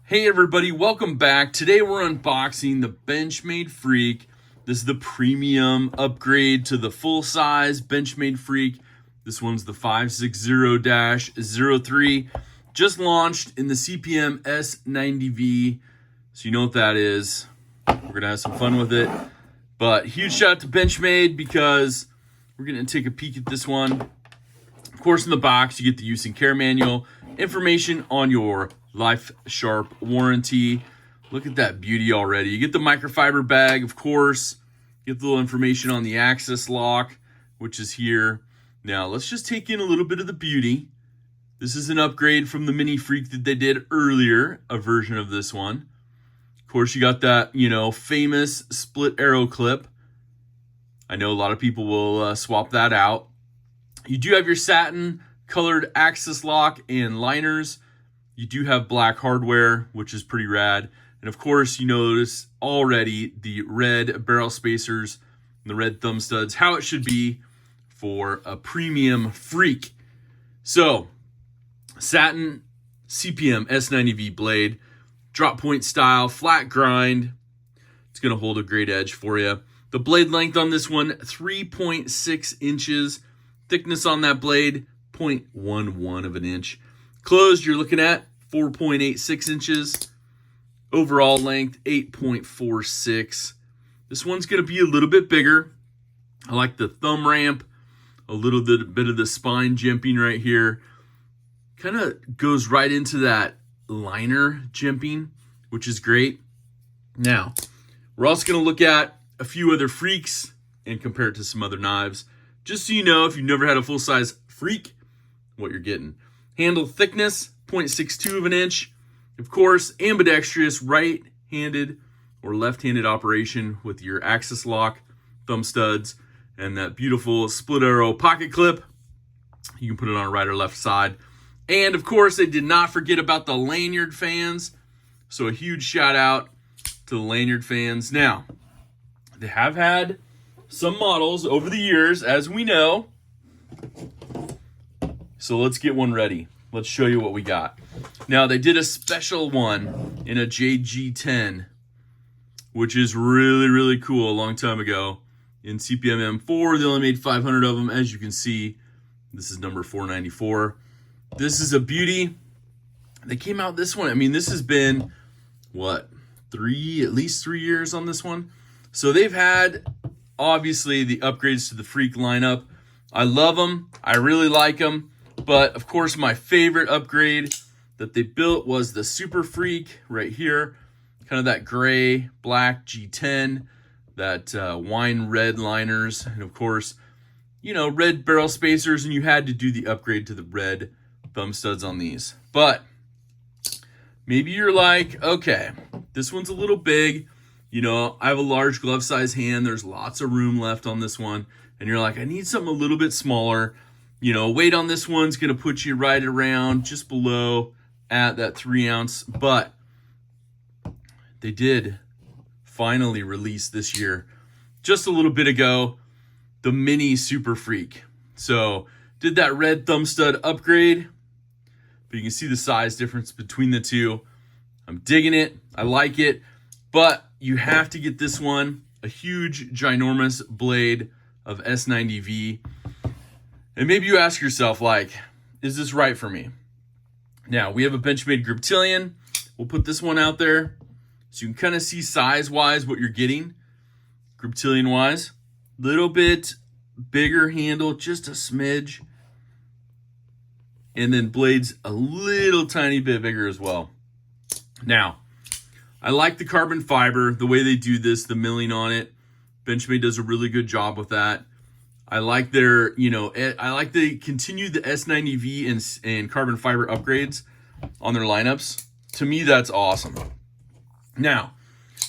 Hey everybody, welcome back. Today we're unboxing the Benchmade Freek. This is the premium upgrade to the full-size Benchmade Freek. This one's the 560-03. Just launched in the CPM S90V. So you know what that is. We're going to have some fun with it. But huge shout out to Benchmade because we're going to take a peek at this one. Of course, in the box, you get the use and care manual, information on your Life Sharp warranty. Look at that beauty already. You get the microfiber bag, of course. You get the little information on the access lock, which is here. Now, let's just take in a little bit of the beauty. This is an upgrade from the mini Freek that they did earlier, a version of this one. Of course, you got that, famous split arrow clip. I know a lot of people will swap that out. You do have your satin colored access lock and liners. You do have black hardware, which is pretty rad. And of course, you notice already the red barrel spacers and the red thumb studs, how it should be for a premium Freek. So, satin CPM S90V blade, drop point style, flat grind. It's going to hold a great edge for you. The blade length on this one, 3.6 inches. Thickness on that blade, 0.11 of an inch. Closed, you're looking at 4.86 inches. Overall length, 8.46. This one's going to be a little bit bigger. I like the thumb ramp, a little bit of the spine jimping right here. Kind of goes right into that liner jimping, which is great. Now, we're also going to look at a few other Freeks and compare it to some other knives. Just so you know, if you've never had a full-size Freek, what you're getting. Handle thickness, 0.62 of an inch. Of course, ambidextrous right-handed or left-handed operation with your access lock, thumb studs, and that beautiful split arrow pocket clip. You can put it on right or left side. And of course, they did not forget about the lanyard fans. So a huge shout out to the lanyard fans. Now, they have had some models over the years, as we know. So let's get one ready. Let's show you what we got. Now, they did a special one in a JG10, which is really, really cool a long time ago. In CPM M4, they only made 500 of them. As you can see, this is number 494. This is a beauty. They came out this one. I mean, this has been, what, at least 3 years on this one. So they've had, obviously, the upgrades to the Freek lineup. I love them. I really like them. But, of course, my favorite upgrade that they built was the Super Freek right here. Kind of that gray, black G10, that wine red liners. And, of course, red barrel spacers. And you had to do the upgrade to the red thumb studs on these. But maybe you're like, okay, this one's a little big. I have a large glove size hand. There's lots of room left on this one. And you're like, I need something a little bit smaller. Weight on this one's going to put you right around just below at that 3 ounce. But they did finally release this year, just a little bit ago, the mini Super Freek. So did that red thumb stud upgrade. But you can see the size difference between the two. I'm digging it. I like it. But you have to get this one, a huge, ginormous blade of S90V. And maybe you ask yourself, is this right for me? Now, we have a Benchmade Griptilian. We'll put this one out there so you can kind of see size-wise what you're getting. Griptilian-wise, little bit bigger handle, just a smidge. And then blades a little tiny bit bigger as well. Now, I like the carbon fiber, the way they do this, the milling on it. Benchmade does a really good job with that. I like their, I like they continue the S90V and carbon fiber upgrades on their lineups. To me, that's awesome. Now,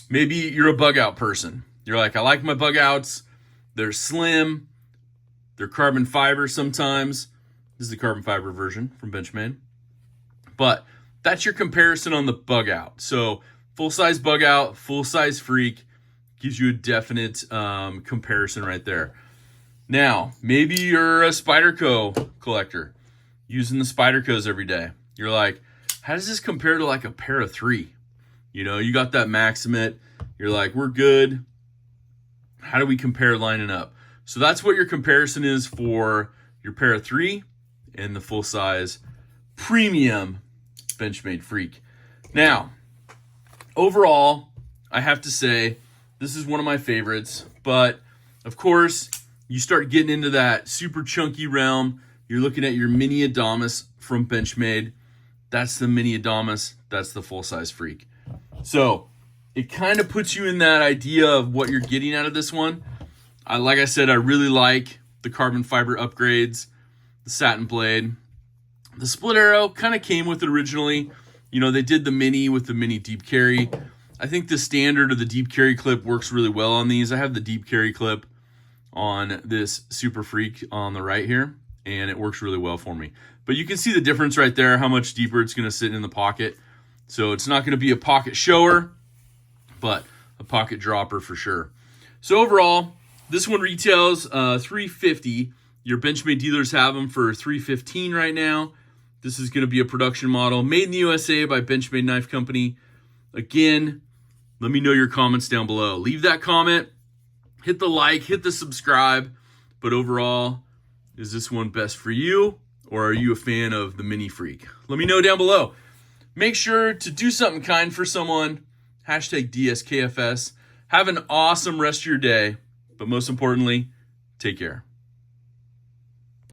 maybe you're a bug out person. You're like, I like my bug outs. They're slim. They're carbon fiber sometimes. This is the carbon fiber version from Benchmade. But that's your comparison on the bug out. So full-size bug out, full-size Freek gives you a definite comparison right there. Now, maybe you're a Spyderco collector using the Spydercos every day. You're like, how does this compare to like a pair of 3? You know, you got that Maximate. You're like, we're good. How do we compare lining up? So that's what your comparison is for your pair of 3 and the full-size premium Benchmade Freek. Now, overall, I have to say, this is one of my favorites. But, of course, you start getting into that super chunky realm. You're looking at your mini Adamas from Benchmade. That's the mini Adamas. That's the full-size Freek. So, it kind of puts you in that idea of what you're getting out of this one. Like I said, I really like the carbon fiber upgrades, the satin blade. The split arrow kind of came with it originally. You know, they did the mini with the mini deep carry. I think the standard of the deep carry clip works really well on these. I have the deep carry clip on this Super Freek on the right here, and it works really well for me. But you can see the difference right there, how much deeper it's going to sit in the pocket. So it's not going to be a pocket shower, but a pocket dropper for sure. So overall, this one retails $350. Your Benchmade dealers have them for $315 right now. This is going to be a production model made in the USA by Benchmade Knife Company. Again, let me know your comments down below. Leave that comment, hit the like, hit the subscribe. But overall, is this one best for you, or are you a fan of the Mini Freek? Let me know down below. Make sure to do something kind for someone. Hashtag DSKFS. Have an awesome rest of your day. But most importantly, take care.